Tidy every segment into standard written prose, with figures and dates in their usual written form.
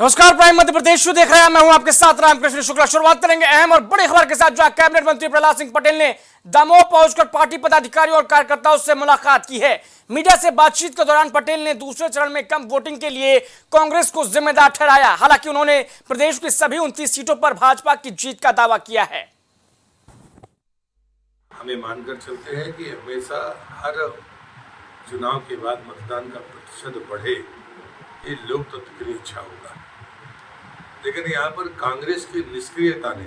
नमस्कार, प्राइम मध्य प्रदेश देख रहे हैं। मैं हूं आपके साथ रामकृष्ण शुक्ला। शुरुआत करेंगे अहम और बड़ी खबर के साथ, जहां कैबिनेट मंत्री प्रहलाद सिंह पटेल ने दमोह पहुंचकर पार्टी पदाधिकारियों और कार्यकर्ताओं से मुलाकात की है। मीडिया से बातचीत के दौरान पटेल ने दूसरे चरण में कम वोटिंग के लिए कांग्रेस को जिम्मेदार ठहराया। हालांकि उन्होंने प्रदेश की सभी 29 सीटों पर भाजपा की जीत का दावा किया है। हमें मानकर चलते हैं कि हमेशा हर चुनाव के बाद मतदान का प्रतिशत बढ़े, ये लोकतंत्र की इच्छा होगा। लेकिन यहाँ पर कांग्रेस की निष्क्रियता ने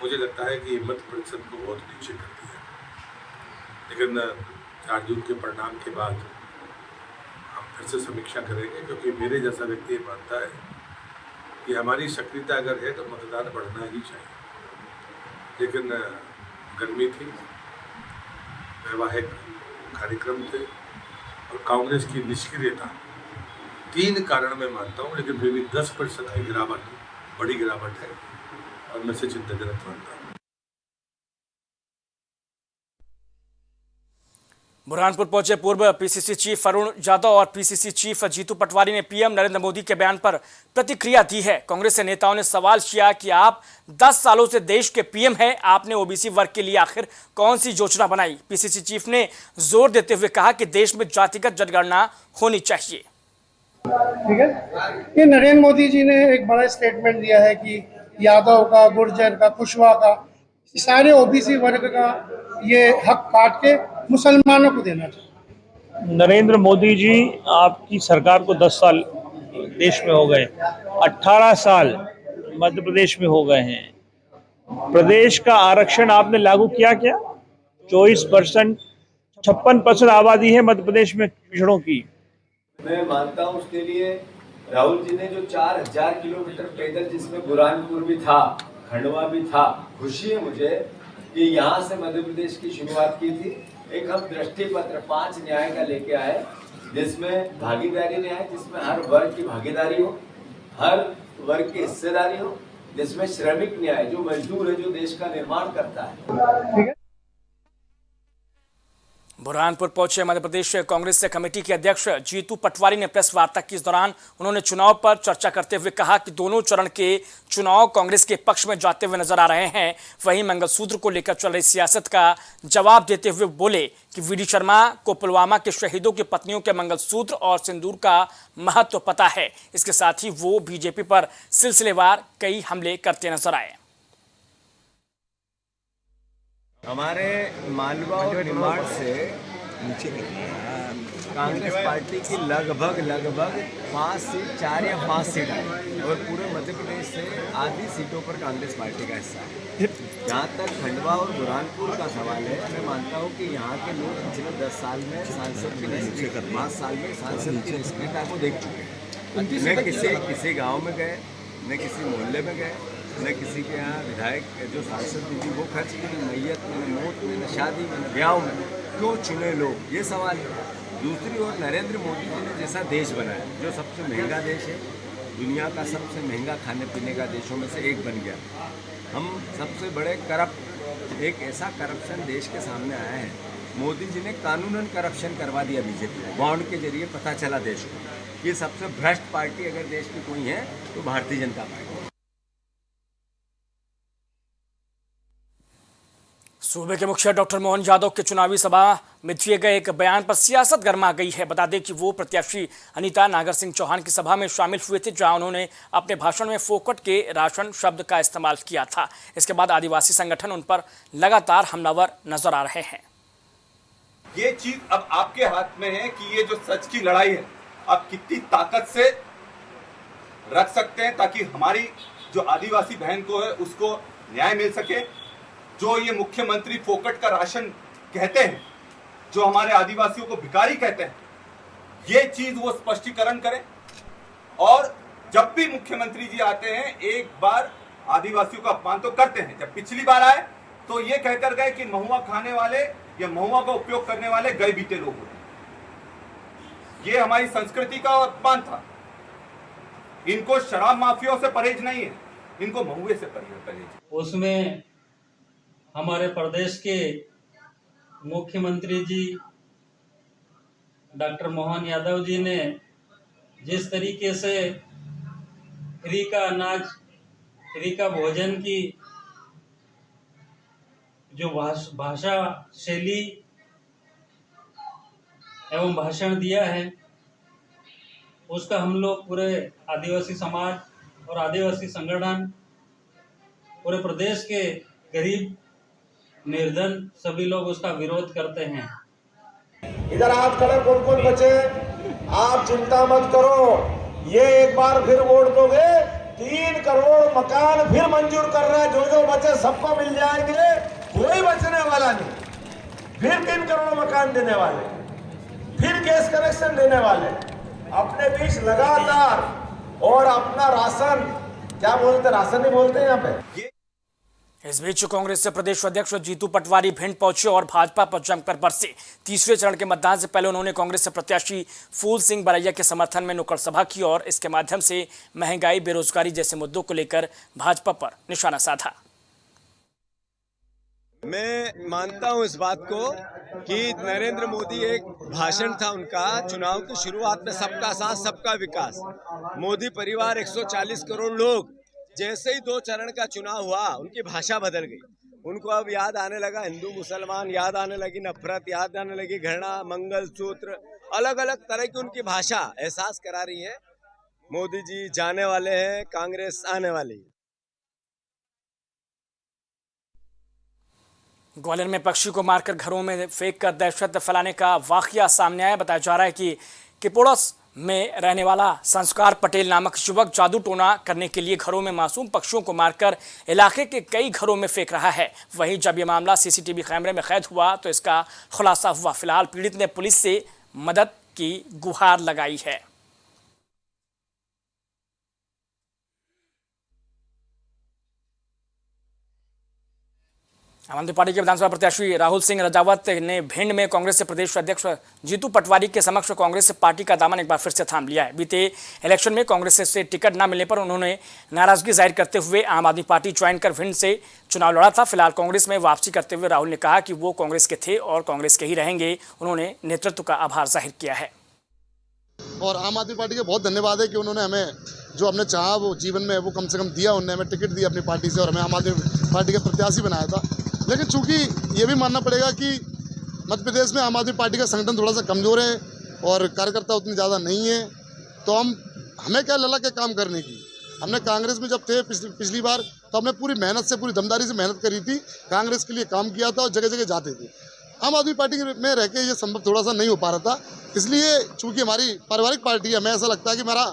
मुझे लगता है कि मत प्रतिशत को बहुत नीचे कर दिया। लेकिन 4 जून के परिणाम के बाद हम फिर से समीक्षा करेंगे, क्योंकि मेरे जैसा व्यक्ति ये मानता है कि हमारी सक्रियता अगर है तो मतदान बढ़ना ही चाहिए। लेकिन गर्मी थी, वैवाहिक कार्यक्रम थे और कांग्रेस की निष्क्रियता, 3 कारण मैं मानता हूँ। लेकिन फिर भी 10% की गिरावट, बड़ी गिरावट है और मैं इसे चिंताजनक मानता हूँ। बुरहानपुर पहुंचे पूर्व पीसीसी चीफ अरुण यादव और पीसीसी चीफ जीतू पटवारी ने पीएम नरेंद्र मोदी के बयान पर प्रतिक्रिया दी है। कांग्रेस के नेताओं ने सवाल किया कि आप 10 सालों से देश के पीएम हैं, आपने ओबीसी वर्ग के लिए आखिर कौन सी योजना बनाई। पीसीसी चीफ ने जोर देते हुए कहा कि देश में जातिगत जनगणना होनी चाहिए। ठीक है, ये नरेंद्र मोदी जी ने एक बड़ा स्टेटमेंट दिया है कि यादव का, गुर्जर का, कुशवाहा का, सारे ओबीसी वर्ग का ये हक काट के मुसलमानों को देना चाहिए। नरेंद्र मोदी जी, आपकी सरकार को 10 साल देश में हो गए, 18 साल मध्य प्रदेश में हो गए हैं। प्रदेश का आरक्षण आपने लागू किया क्या? 24%, 56% आबादी है मध्य प्रदेश में पिछड़ों की। मैं मानता हूं उसके लिए राहुल जी ने जो 4000 किलोमीटर पैदल, जिसमें बुरहानपुर भी था, खंडवा भी था, खुशी है मुझे कि यहाँ से मध्य प्रदेश की शुरुआत की थी। एक हम दृष्टि पत्र 5 न्याय का लेके आए, जिसमें भागीदारी न्याय, जिसमें हर वर्ग की भागीदारी हो, हर वर्ग की हिस्सेदारी हो, जिसमें श्रमिक न्याय, जो मजदूर है, जो देश का निर्माण करता है। बुरहानपुर पहुंचे मध्य प्रदेश कांग्रेस कमेटी के अध्यक्ष जीतू पटवारी ने प्रेस वार्ता की। इस दौरान उन्होंने चुनाव पर चर्चा करते हुए कहा कि दोनों चरण के चुनाव कांग्रेस के पक्ष में जाते हुए नजर आ रहे हैं। वहीं मंगलसूत्र को लेकर चल रही सियासत का जवाब देते हुए बोले कि वीडी शर्मा को पुलवामा के शहीदों की पत्नियों के मंगलसूत्र और सिंदूर का महत्व पता है। इसके साथ ही वो बीजेपी पर सिलसिलेवार कई हमले करते नजर आए। हमारे मालवा और निमाड़ से कांग्रेस पार्टी की लगभग 5 सीट, 4 या 5 सीट आई और पूरे मध्य प्रदेश से आधी सीटों पर कांग्रेस पार्टी का हिस्सा है। जहाँ तक खंडवा और बुरहानपुर का सवाल है, मैं मानता हूँ कि यहाँ के लोग पिछले 10 साल में सांसद की निष्क्रियता, 5 साल में सांसद की निष्क्रियता को देख चुके हैं। न किसी गाँव में गए, न किसी मोहल्ले में गए, न किसी के यहाँ विधायक जो सांसद थी वो खर्च की, न मैयत में, न मौत में, न शादी में, न ब्याह में। क्यों चुने लोग, ये सवाल है। दूसरी ओर नरेंद्र मोदी जी ने जैसा देश बनाया, जो सबसे महंगा देश है, दुनिया का सबसे महंगा खाने पीने का देशों में से एक बन गया। हम सबसे बड़े करप्ट, एक ऐसा करप्शन देश के सामने आया है। मोदी जी ने कानूनन करप्शन करवा दिया बीजेपी को, बॉन्ड के जरिए पता चला देश को। ये सबसे भ्रष्ट पार्टी अगर देश की कोई है तो भारतीय जनता पार्टी। सूबे के मुखिया डॉक्टर मोहन यादव के चुनावी सभा में दिए गए एक बयान पर सियासत गर्मा गई है। बता दें कि वो प्रत्याशी अनीता नागर सिंह चौहान की सभा में शामिल हुए थे, जहां उन्होंने अपने भाषण में फोकट के राशन शब्द का इस्तेमाल किया था। इसके बाद आदिवासी संगठन उन पर लगातार हमलावर नजर आ रहे हैं। ये चीज अब आपके हाथ में है कि ये जो सच की लड़ाई है, आप कितनी ताकत से रख सकते हैं, ताकि हमारी जो आदिवासी बहन को है उसको न्याय मिल सके। जो ये मुख्यमंत्री फोकट का राशन कहते हैं, जो हमारे आदिवासियों को भिखारी कहते हैं, ये चीज वो स्पष्टीकरण करें। और जब भी मुख्यमंत्री जी आते हैं, एक बार आदिवासियों का अपमान तो करते हैं। जब पिछली बार आए तो ये कहकर गए कि महुआ खाने वाले या महुआ का उपयोग करने वाले गए बीते लोग होते हैं। ये हमारी संस्कृति का अपमान था। इनको शराब माफियाओं से परहेज नहीं है, इनको महुए से परहेज है। उसमें हमारे प्रदेश के मुख्यमंत्री जी डॉक्टर मोहन यादव जी ने जिस तरीके से फ्री का अनाज, फ्री का भोजन की जो भाषा शैली एवं भाषण दिया है, उसका हम लोग पूरे आदिवासी समाज और आदिवासी संगठन पूरे प्रदेश के गरीब निर्धन सभी लोग उसका विरोध करते हैं। इधर हाथ खड़े कौन कौन बचे, आप चिंता मत करो, ये एक बार फिर वोट दोगे 3 करोड़ मकान फिर मंजूर कर रहा है, जो बचे सबको मिल जाएंगे, कोई बचने वाला नहीं। फिर 3 करोड़ मकान देने वाले, फिर गैस कनेक्शन देने वाले, अपने बीच लगातार, और अपना राशन, क्या बोलते, राशन नहीं बोलते यहाँ पे। इस बीच कांग्रेस से प्रदेश अध्यक्ष जीतू पटवारी भिंड पहुंचे और भाजपा पर जमकर बरसे। तीसरे चरण के मतदान से पहले उन्होंने कांग्रेस से प्रत्याशी फूल सिंह बरैया के समर्थन में नुक्कड़ सभा की और इसके माध्यम से महंगाई, बेरोजगारी जैसे मुद्दों को लेकर भाजपा पर निशाना साधा। मैं मानता हूं इस बात को कि नरेंद्र मोदी, एक भाषण था उनका चुनाव की शुरुआत में, सबका साथ सबका विकास। मोदी परिवार 140 करोड़ लोग, जैसे ही 2 चरण का चुनाव हुआ उनकी भाषा बदल गई। उनको अब याद आने लगा हिंदू मुसलमान, याद आने लगी नफरत, याद आने लगी घृणा, मंगलसूत्र, अलग अलग तरह की उनकी भाषा एहसास करा रही है। मोदी जी जाने वाले हैं, कांग्रेस आने वाली है। ग्वालियर में पक्षी को मारकर घरों में फेंककर दहशत फैलाने का वाकया सामने आया। बताया जा रहा है कि किपोड़स में रहने वाला संस्कार पटेल नामक युवक जादू टोना करने के लिए घरों में मासूम पक्षियों को मारकर इलाके के कई घरों में फेंक रहा है। वहीं जब यह मामला सीसीटीवी कैमरे में कैद हुआ तो इसका खुलासा हुआ। फिलहाल पीड़ित ने पुलिस से मदद की गुहार लगाई है। आम आदमी पार्टी के विधानसभा प्रत्याशी राहुल सिंह रजावत ने भिंड में कांग्रेस से प्रदेश अध्यक्ष जीतू पटवारी के समक्ष कांग्रेस से पार्टी का दामन एक बार फिर से थाम लिया है। बीते इलेक्शन में कांग्रेस से टिकट न मिलने पर उन्होंने नाराजगी जाहिर करते हुए आम आदमी पार्टी ज्वाइन कर भिंड से चुनाव लड़ा था। फिलहाल कांग्रेस में वापसी करते हुए राहुल ने कहा कि वो कांग्रेस के थे और कांग्रेस के ही रहेंगे। उन्होंने नेतृत्व का आभार जाहिर किया है और आम आदमी पार्टी का बहुत धन्यवाद है कि उन्होंने हमें जो हमने चाहा वो जीवन में वो कम से कम दिया। उन्होंने हमें टिकट दिया अपनी पार्टी से और हमें आम आदमी पार्टी के प्रत्याशी बनाया था। लेकिन चूंकि ये भी मानना पड़ेगा कि मध्य प्रदेश में आम आदमी पार्टी का संगठन थोड़ा सा कमज़ोर है और कार्यकर्ता उतनी ज़्यादा नहीं है, तो हमें क्या ललक है काम करने की। हमने कांग्रेस में जब थे पिछली बार तो हमने पूरी मेहनत से, पूरी दमदारी से मेहनत करी थी, कांग्रेस के लिए काम किया था और जगह जगह जाते थे। आम आदमी पार्टी में रह के ये संभव थोड़ा सा नहीं हो पा रहा था, इसलिए चूंकि हमारी पारिवारिक पार्टी है, हमें ऐसा लगता है कि हमारा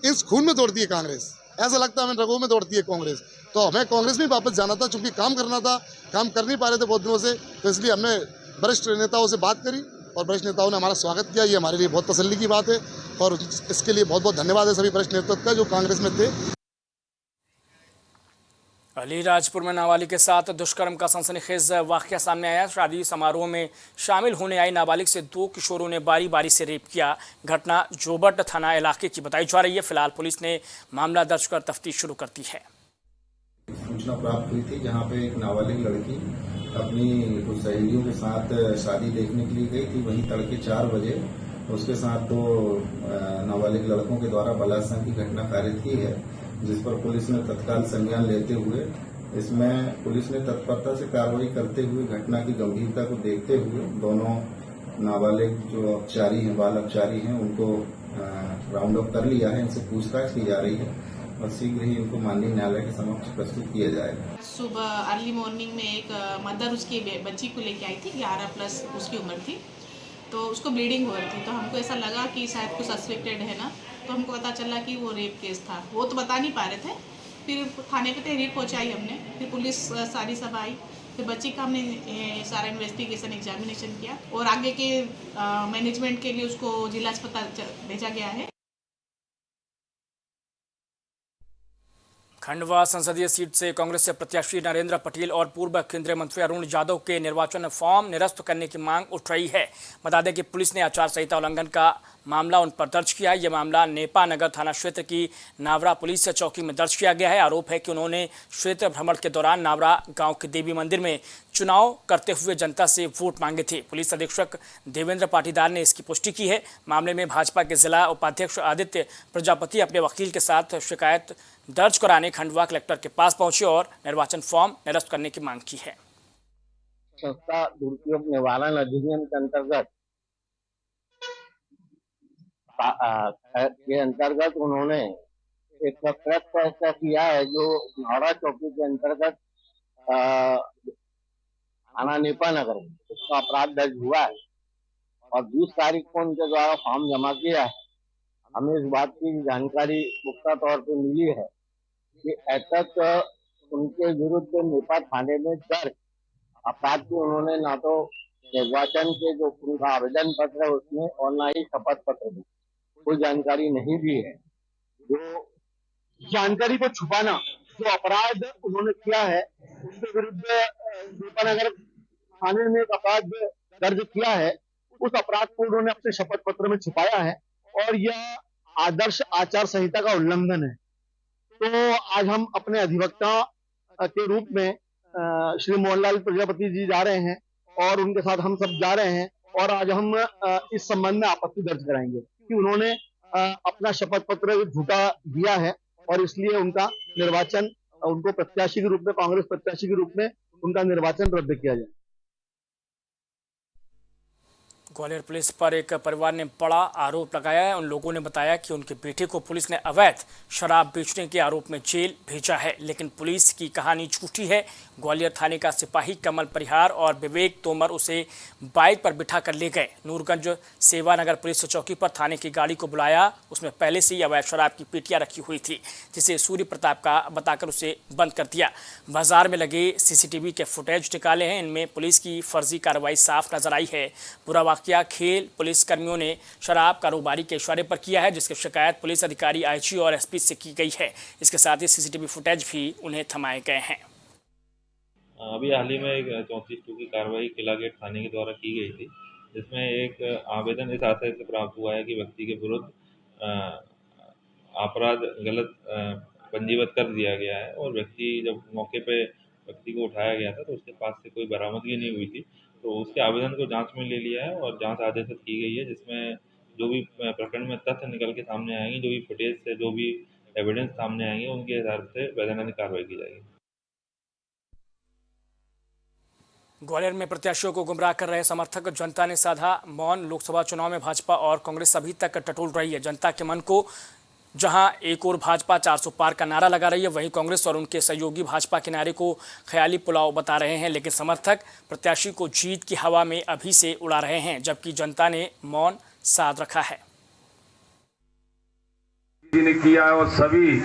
इस खून में दौड़ती है कांग्रेस, ऐसा लगता है हमें रगों में दौड़ती है कांग्रेस, तो हमें कांग्रेस में वापस जाना था। चूंकि काम करना था, काम कर नहीं पा रहे थे बहुत दिनों से, तो इसलिए हमने वरिष्ठ नेताओं से बात करी और वरिष्ठ नेताओं ने हमारा स्वागत किया। ये हमारे लिए बहुत तसल्ली की बात है और इसके लिए बहुत बहुत धन्यवाद है सभी वरिष्ठ नेतृत्व का जो कांग्रेस में थे। अलीराजपुर में नाबालिग के साथ दुष्कर्म का सनसनीखेज वाकया सामने आया। शादी समारोह में शामिल होने आई नाबालिग से 2 किशोरों ने बारी बारी से रेप किया। घटना जोबट थाना इलाके की बताई जा रही है। फिलहाल पुलिस ने मामला दर्ज कर तफ्तीश शुरू कर दी है। सूचना प्राप्त हुई थी जहां पे एक नाबालिग लड़की अपनी कुछ सहेलियों के साथ शादी देखने के लिए गई थी। वहीं तड़के 4 बजे उसके साथ 2 नाबालिग लड़कों के द्वारा बलात्कार की घटना कारित की है, जिस पर पुलिस ने तत्काल संज्ञान लेते हुए इसमें पुलिस ने तत्परता से कार्रवाई करते हुए घटना की गंभीरता को देखते हुए दोनों नाबालिग जो अपचारी हैं, बाल अपचारी हैं, उनको राउंड अप कर लिया है। इनसे पूछताछ की जा रही है और शीघ्र ही इनको माननीय न्यायालय के समक्ष प्रस्तुत किया जाएगा। सुबह अर्ली मॉर्निंग में एक मदर उसकी बच्ची को लेके आई थी, 11+ उसकी उम्र थी, तो उसको ब्लीडिंग हो रही थी। तो हमको ऐसा लगा कि शायद कुछ सस्पेक्टेड है ना, तो हमको पता चला कि वो रेप केस था। वो तो बता नहीं पा रहे थे। फिर थाने पे तहरीर पहुंचाई हमने, फिर पुलिस सारी सब आई, फिर बच्ची का हमने सारा इन्वेस्टिगेशन एग्जामिनेशन किया और आगे के मैनेजमेंट के लिए उसको जिला अस्पताल भेजा गया है। खंडवा संसदीय सीट से कांग्रेस से प्रत्याशी नरेंद्र पटेल और पूर्व केंद्रीय मंत्री अरुण यादव के निर्वाचन फॉर्म निरस्त करने की मांग उठ रही है। बता दें कि पुलिस ने आचार संहिता उल्लंघन का मामला उन पर दर्ज किया है। यह मामला नेपा नगर थाना क्षेत्र की नावरा पुलिस चौकी में दर्ज किया गया है। आरोप है कि उन्होंने क्षेत्र भ्रमण के दौरान नावरा गांव के देवी मंदिर में चुनाव करते हुए जनता से वोट मांगे थे। पुलिस अधीक्षक देवेंद्र पाटीदार ने इसकी पुष्टि की है। मामले में भाजपा के जिला उपाध्यक्ष आदित्य प्रजापति अपने वकील के साथ शिकायत दर्ज कराने खंडवा कलेक्टर के पास पहुंचे और निर्वाचन फॉर्म निरस्त करने की मांग की है। संस्था दुरुपयोग निवारण अधिनियम के अंतर्गत उन्होंने एक प्रेस फैसला किया है जो नावरा चौकी के अंतर्गत थाना नेपा नगर में उसका अपराध दर्ज हुआ है और 20 तारीख को उनके द्वारा फॉर्म जमा किया है। हमें इस बात की जानकारी पुख्ता तौर पर मिली है कि एतक उनके विरुद्ध नेपा थाने में दर्ज अपराध की उन्होंने ना तो निर्वाचन के जो उनका आवेदन पत्र है उसमें और ना ही शपथ पत्र में कोई जानकारी नहीं दी है। जो जानकारी को छुपाना जो अपराध उन्होंने किया है उसके विरुद्ध नेपानगर थाने में एक अपराध दर्ज किया है। उस अपराध को उन्होंने अपने शपथ पत्र में छुपाया है और यह आदर्श आचार संहिता का उल्लंघन है। तो आज हम अपने अधिवक्ता के रूप में श्री मोहनलाल प्रजापति जी जा रहे हैं और उनके साथ हम सब जा रहे हैं और आज हम इस संबंध में आपत्ति दर्ज कराएंगे कि उन्होंने अपना शपथ पत्र झूठा दिया है और इसलिए उनका निर्वाचन उनको प्रत्याशी के रूप में कांग्रेस प्रत्याशी के रूप में उनका निर्वाचन रद्द किया जाए। ग्वालियर पुलिस पर एक परिवार ने बड़ा आरोप लगाया है। उन लोगों ने बताया कि उनके बेटे को पुलिस ने अवैध शराब बेचने के आरोप में जेल भेजा है, लेकिन पुलिस की कहानी झूठी है। ग्वालियर थाने का सिपाही कमल परिहार और विवेक तोमर उसे बाइक पर बिठा कर ले गए। नूरगंज सेवानगर पुलिस चौकी पर थाने की गाड़ी को बुलाया। उसमें पहले से ही अवैध शराब की पेटियां रखी हुई थी, जिसे सूर्य प्रताप का बताकर उसे बंद कर दिया। बाजार में लगे सीसीटीवी के फुटेज निकाले हैं। इनमें पुलिस की फर्जी कार्रवाई साफ नजर आई है। पूरा वाकया खेल पुलिस कर्मियों ने शराब कारोबारी के इशारे पर किया है, जिसकी शिकायत पुलिस अधिकारी आईजी और एसपी से की गई है। इसके साथ ही सीसीटीवी फुटेज भी उन्हें थमाए गए हैं। अभी हाल ही में एक 34(2) की कार्रवाई किला गेट थाने के द्वारा की गई थी, जिसमें एक आवेदन इस आशय से प्राप्त हुआ है कि व्यक्ति के विरुद्ध अपराध गलत पंजीबद्ध कर दिया गया है और व्यक्ति जब मौके पे व्यक्ति को उठाया गया था तो उसके पास से कोई बरामदगी नहीं हुई थी। तो उसके आवेदन को जांच में ले लिया है और जांच आदेशित की गई है, जिसमें जो भी प्रकरण में तथ्य निकल के सामने आएंगे, जो भी फुटेज से जो भी एविडेंस सामने आएंगे, उनके हिसाब से वैधानिक कार्रवाई की जाएगी। ग्वालियर में प्रत्याशियों को गुमराह कर रहे समर्थक जनता ने साधा मौन। लोकसभा चुनाव में भाजपा और कांग्रेस अभी तक टटोल रही है। जनता के मन को जहां एक और भाजपा 400 पार का नारा लगा रही है, वहीं कांग्रेस और उनके सहयोगी भाजपा के नारे को ख्याली पुलाव बता रहे हैं। लेकिन समर्थक प्रत्याशी को जीत की हवा में अभी से उड़ा रहे हैं, जबकि जनता ने मौन साध रखा है। ने किया है और सभी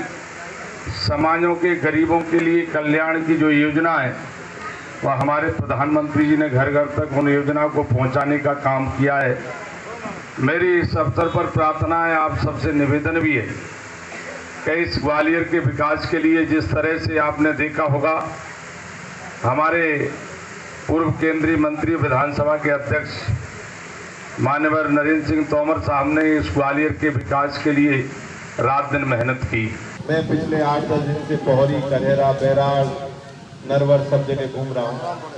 समाजों के गरीबों के लिए कल्याण की जो योजना है वह हमारे प्रधानमंत्री जी ने घर घर तक उन योजनाओं को पहुंचाने का काम किया है। मेरी इस अवसर पर प्रार्थना है, आप सबसे निवेदन भी है कि इस ग्वालियर के विकास के लिए जिस तरह से आपने देखा होगा हमारे पूर्व केंद्रीय मंत्री विधानसभा के अध्यक्ष माननीय नरेंद्र सिंह तोमर साहब ने इस ग्वालियर के विकास के लिए रात दिन मेहनत की। मैं पिछले 8-10 दिन से पोहरी, करेरा, बैराग, नरवर सब जगह घूम रहा हूँ।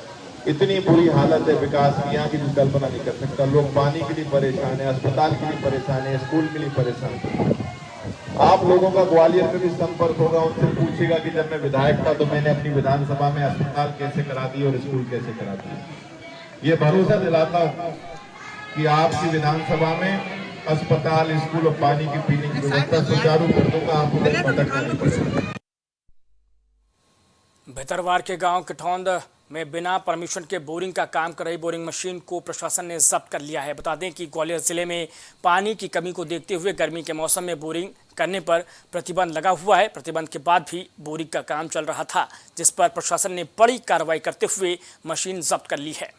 इतनी बुरी हालत है विकास की यहाँ की जो कल्पना नहीं कर सकता। लोग पानी के लिए परेशान है, अस्पताल के लिए परेशान है, स्कूल के लिए परेशान है। आप लोगों का ग्वालियर में भी संपर्क होगा, उनसे पूछेगा कि जब मैं विधायक था तो मैंने अपनी विधानसभा में अस्पताल कैसे करा दी और स्कूल कैसे करा दी। ये भरोसा दिलाता हूँ कि आपकी विधानसभा में अस्पताल, स्कूल और पानी की पीने की व्यवस्था सुचारू कर दूंगा, आपको भटकना नहीं पड़ेगा। भितरवार के गांव किठौंद में बिना परमिशन के बोरिंग का काम कर रही बोरिंग मशीन को प्रशासन ने जब्त कर लिया है। बता दें कि ग्वालियर जिले में पानी की कमी को देखते हुए गर्मी के मौसम में बोरिंग करने पर प्रतिबंध लगा हुआ है। प्रतिबंध के बाद भी बोरिंग का काम चल रहा था, जिस पर प्रशासन ने बड़ी कार्रवाई करते हुए मशीन जब्त कर ली है।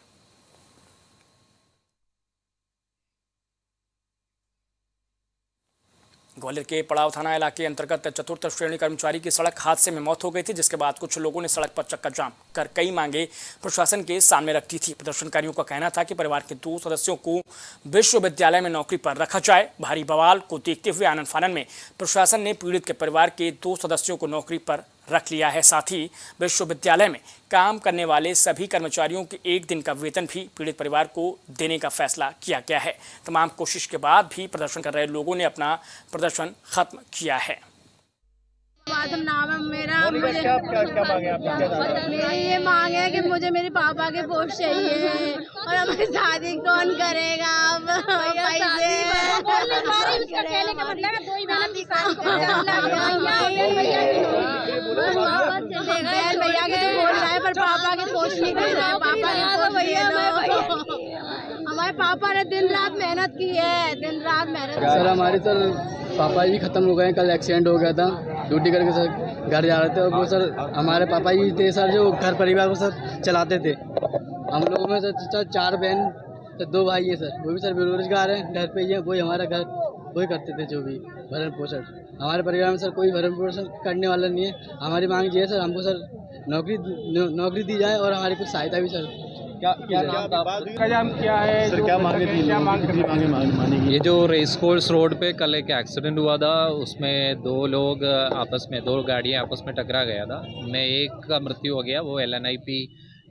ग्वालियर के पड़ाव थाना इलाके अंतर्गत चतुर्थ श्रेणी कर्मचारी की सड़क हादसे में मौत हो गई थी, जिसके बाद कुछ लोगों ने सड़क पर चक्का जाम कर कई मांगे प्रशासन के सामने रखी थी। प्रदर्शनकारियों का कहना था कि परिवार के 2 सदस्यों को विश्वविद्यालय में नौकरी पर रखा जाए। भारी बवाल को देखते हुए आनन फानन में प्रशासन ने पीड़ित के परिवार के 2 सदस्यों को नौकरी पर रख लिया है। साथ ही विश्वविद्यालय में काम करने वाले सभी कर्मचारियों के 1 दिन का वेतन भी पीड़ित परिवार को देने का फैसला किया गया है। तमाम कोशिश के बाद भी प्रदर्शन कर रहे लोगों ने अपना प्रदर्शन खत्म किया है। मेरा ये मांग है कि मुझे मेरे पापा के पोस्ट चाहिए है और हमारी शादी कौन करेगा। अब भैया के तो बोल रहा है पर पापा के पोस्ट नहीं दे रहा है। पापा हमारे पापा ने दिन रात मेहनत की है, दिन रात मेहनत। सर हमारे पापा जी खत्म हो गए, कल एक्सीडेंट हो गया था, ड्यूटी करके सर घर जा रहे थे और वो सर हमारे पापा जी थे सर जो घर परिवार को सर चलाते थे। हम लोगों में सर 4 बहन सर 2 भाई है सर, वो भी सर बेरोजगार है, घर पे ही है, वही हमारा घर वही करते थे जो भी भरण पोषण। हमारे परिवार में सर कोई भरण पोषण करने वाला नहीं है। हमारी मांग ये है सर हमको सर नौकरी दी जाए और हमारी कुछ सहायता भी सर क्या है सर, क्या मांगे। ये जो रेस कोर्स रोड पे कल एक एक्सीडेंट हुआ था, उसमें 2 लोग आपस में 2 गाड़ियां आपस में टकरा गया था। उनमें एक का मृत्यु हो गया, वो LNIP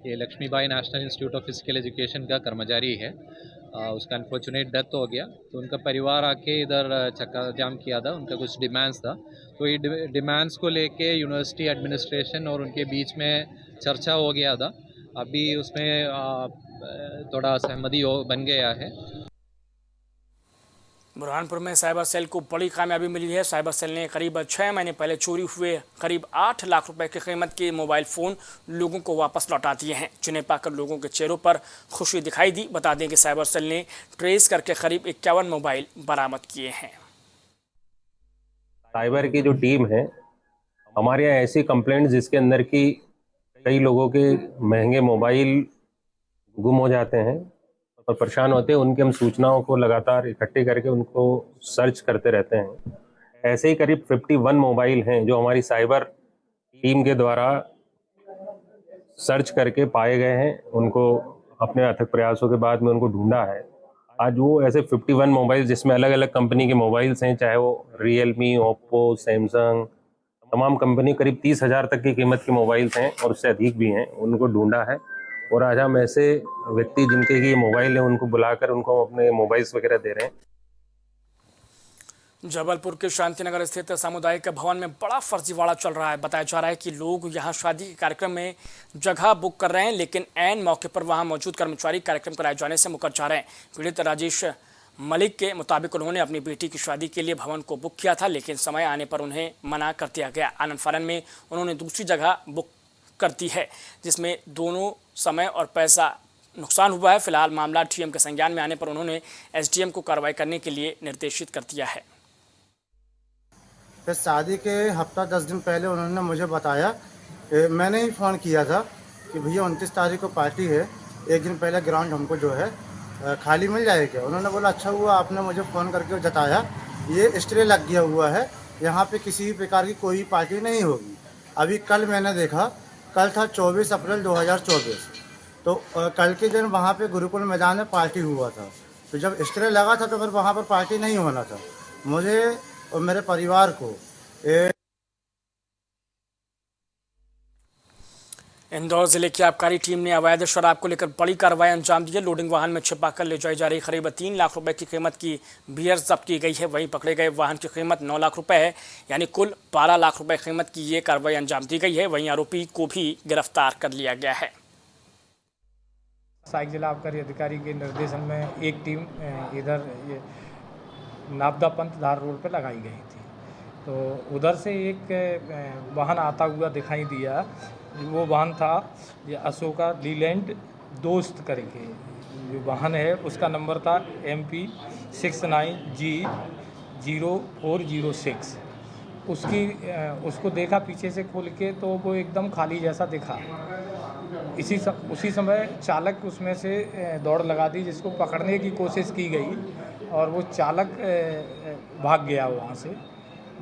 ये Lakshmibai national institute of physical education का कर्मचारी है। उसका अनफॉर्चुनेट डेथ हो गया। तो उनका परिवार आके इधर चक्का जाम किया था, उनका कुछ डिमांड्स था। तो ये डिमांड्स को लेके यूनिवर्सिटी एडमिनिस्ट्रेशन और उनके बीच में चर्चा हो गया था। अभी उसमें थोड़ा सहमति बन गया है। बुरहानपुर में साइबर सेल को बड़ी कामयाबी मिली है। साइबर सेल ने करीब 6 महीने पहले चोरी हुए करीब 8 लाख रुपए की कीमत के मोबाइल फ़ोन लोगों को वापस लौटा दिए हैं, जिन्हें पाकर लोगों के चेहरों पर खुशी दिखाई दी। बता दें कि साइबर सेल ने ट्रेस करके करीब 51 मोबाइल बरामद किए हैं। साइबर की जो टीम है हमारे यहाँ ऐसी कंप्लेंट जिसके अंदर की कई लोगों के महंगे मोबाइल गुम हो जाते हैं और परेशान होते हैं, उनके हम सूचनाओं को लगातार इकट्ठी करके उनको सर्च करते रहते हैं। ऐसे ही करीब 51 मोबाइल हैं जो हमारी साइबर टीम के द्वारा सर्च करके पाए गए हैं। उनको अपने अथक प्रयासों के बाद में उनको ढूंढा है। आज वो ऐसे 51 मोबाइल जिसमें अलग अलग कंपनी के मोबाइल्स हैं, चाहे वो रियलमी, ओप्पो, सैमसंग, तमाम कंपनी करीब 30,000 तक की कीमत के मोबाइल्स हैं और उससे अधिक भी हैं, उनको ढूंढा है। और आज हम ऐसे व्यक्ति जिनके ये मोबाइल है उनको बुलाकर उनको अपने मोबाइल्स वगैरह दे रहे हैं। जबलपुर के शांतिनगर स्थित सामुदायिक भवन में बड़ा फर्जीवाड़ा चल रहा है। बताया जा रहा है कि लोग यहां शादी के कार्यक्रम में जगह बुक कर रहे हैं, लेकिन ऐन मौके पर वहां मौजूद कर्मचारी कार्यक्रम कराए जाने से मुकर जा रहे हैं। पीड़ित राजेश मलिक के मुताबिक उन्होंने अपनी बेटी की शादी के लिए भवन को बुक किया था, लेकिन समय आने पर उन्हें मना कर दिया गया। आनंद फानन में उन्होंने दूसरी जगह बुक कर दी है, जिसमें दोनों समय और पैसा नुकसान हुआ है। फिलहाल मामला TM के संज्ञान में आने पर उन्होंने SDM को कार्रवाई करने के लिए निर्देशित कर दिया है। फिर शादी के हफ्ता 10 दिन पहले उन्होंने मुझे बताया, मैंने ही फ़ोन किया था कि भैया 29 तारीख को पार्टी है, 1 दिन पहले ग्राउंड हमको जो है खाली मिल जाएगा। उन्होंने बोला अच्छा हुआ आपने मुझे फ़ोन करके जताया, ये स्टे लग गया हुआ है, यहाँ पे किसी भी प्रकार की कोई पार्टी नहीं होगी। अभी कल मैंने देखा, कल था 24 अप्रैल 2024, तो कल के दिन वहाँ पे गुरुकुल मैदान में पार्टी हुआ था। तो जब स्टे लगा था तो फिर वहाँ पर पार्टी नहीं होना था। मुझे और मेरे परिवार को इंदौर जिले की आबकारी टीम ने अवैध शराब को लेकर बड़ी कार्रवाई अंजाम दी है। लोडिंग वाहन में छिपाकर ले जाई जा रही करीब 3 लाख रुपए की कीमत की बियर जब्त की गई है। वहीं पकड़े गए वाहन की कीमत 9 लाख रुपए है, यानी कुल 12 लाख रुपए कीमत की ये कार्रवाई अंजाम दी गई है। वहीं आरोपी को भी गिरफ्तार कर लिया गया है। सहायक जिला आबकारी अधिकारी के निर्देशन में एक टीम इधर नाबदा पंथ धार रोड पर लगाई गई थी, तो उधर से एक वाहन आता हुआ दिखाई दिया। वो वाहन था ये अशोका लीलैंड दोस्त करके जो वाहन है, उसका नंबर था MP 69G 0406। उसको देखा पीछे से खोल के, तो वो एकदम खाली जैसा दिखा। उसी समय चालक उसमें से दौड़ लगा दी, जिसको पकड़ने की कोशिश की गई। और वो चालक भाग गया वहाँ से।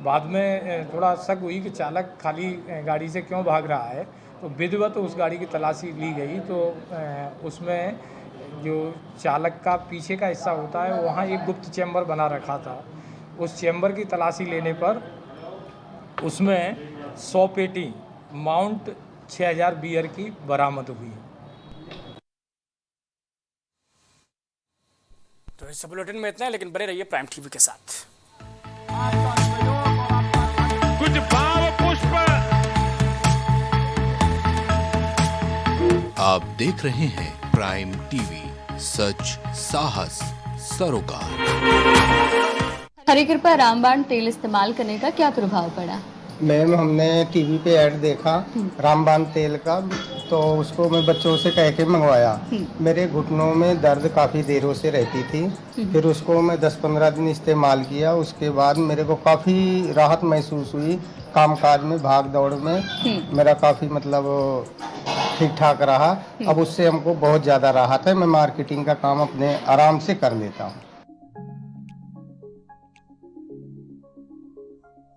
बाद में थोड़ा शक हुई कि चालक खाली गाड़ी से क्यों भाग रहा है, तो विधिवत उस गाड़ी की तलाशी ली गई। तो उसमें जो चालक का पीछे का हिस्सा होता है वहाँ एक गुप्त चैम्बर बना रखा था। उस चैम्बर की तलाशी लेने पर उसमें 100 पेटी माउंट 6000 बियर की बरामद हुई। तो इस बुलेटिन में इतना है, लेकिन बने रहिए प्राइम टीवी के साथ। कुछ भाव पुष्प। आप देख रहे हैं प्राइम टीवी, सच साहस सरोकार। हरी कृपा रामबाण तेल इस्तेमाल करने का क्या प्रभाव पड़ा? मैम हमने टीवी पे ऐड देखा रामबाण तेल का, तो उसको मैं बच्चों से कह के मंगवाया। मेरे घुटनों में दर्द काफ़ी देरों से रहती थी। फिर उसको मैं 10-15 दिन इस्तेमाल किया। उसके बाद मेरे को काफ़ी राहत महसूस हुई। कामकाज में, भाग दौड़ में मेरा काफ़ी मतलब ठीक ठाक रहा। अब उससे हमको बहुत ज़्यादा राहत है। मैं मार्केटिंग का काम अपने आराम से कर लेता हूँ।